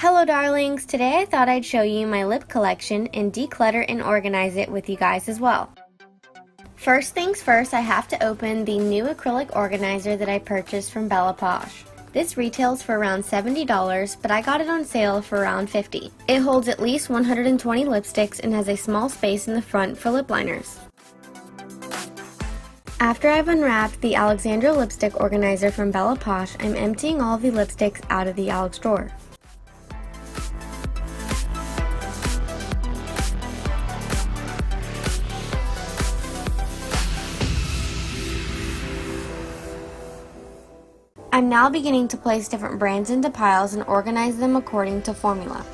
Hello darlings, today I thought I'd show you my lip collection and declutter and organize it with you guys as well. First things first, I have to open the new acrylic organizer that I purchased from Bellaposh. This retails for around $70, but I got it on sale for around $50. It holds at least 120 lipsticks and has a small space in the front for lip liners. After I've unwrapped the Alexandra lipstick organizer from Bellaposh, I'm emptying all of the lipsticks out of the Alex drawer. I'm now beginning to place different brands into piles and organize them according to formula.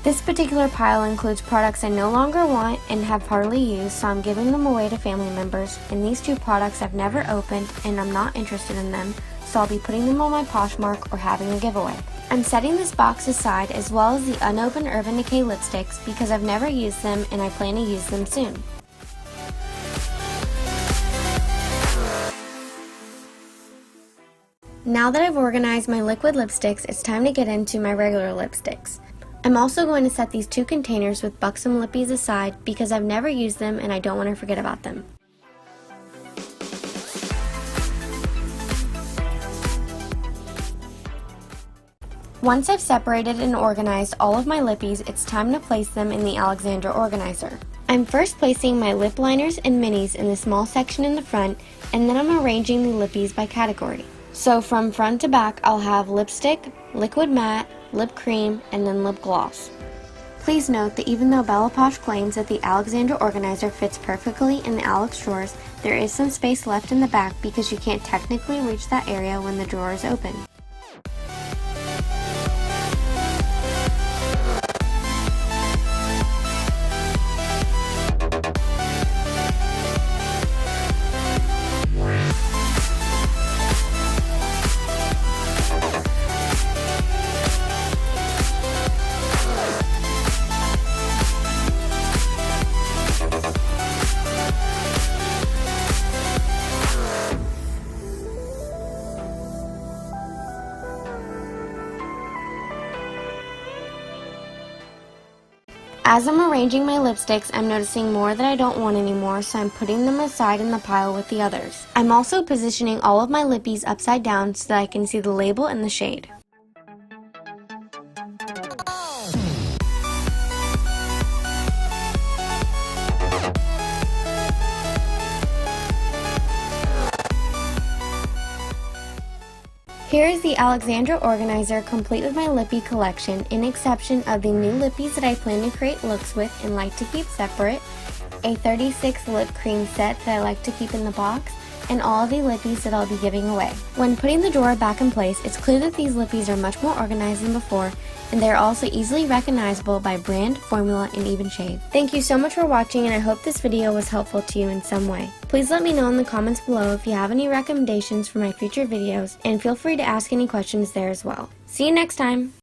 This particular pile includes products I no longer want and have hardly used, so I'm giving them away to family members, and these two products I've never opened and I'm not interested in them, so I'll be putting them on my Poshmark or having a giveaway. I'm setting this box aside as well as the unopened Urban Decay lipsticks because I've never used them and I plan to use them soon. Now that I've organized my liquid lipsticks, it's time to get into my regular lipsticks. I'm also going to set these two containers with Buxom Lippies aside because I've never used them and I don't want to forget about them. Once I've separated and organized all of my lippies, it's time to place them in the Alexandra organizer. I'm first placing my lip liners and minis in the small section in the front, and then I'm arranging the lippies by category. So from front to back, I'll have lipstick, liquid matte, lip cream, and then lip gloss. Please note that even though Bellaposh claims that the Alexandra organizer fits perfectly in the Alex drawers, there is some space left in the back because you can't technically reach that area when the drawer is open. As I'm arranging my lipsticks, I'm noticing more that I don't want anymore, so I'm putting them aside in the pile with the others. I'm also positioning all of my lippies upside down so that I can see the label and the shade. Here is the Alexandra organizer complete with my lippie collection, in exception of the new lippies that I plan to create looks with and like to keep separate, a 36 lip cream set that I like to keep in the box, and all of the lippies that I'll be giving away. When putting the drawer back in place, it's clear that these lippies are much more organized than before, and they are also easily recognizable by brand, formula, and even shade. Thank you so much for watching, and I hope this video was helpful to you in some way. Please let me know in the comments below if you have any recommendations for my future videos, and feel free to ask any questions there as well. See you next time!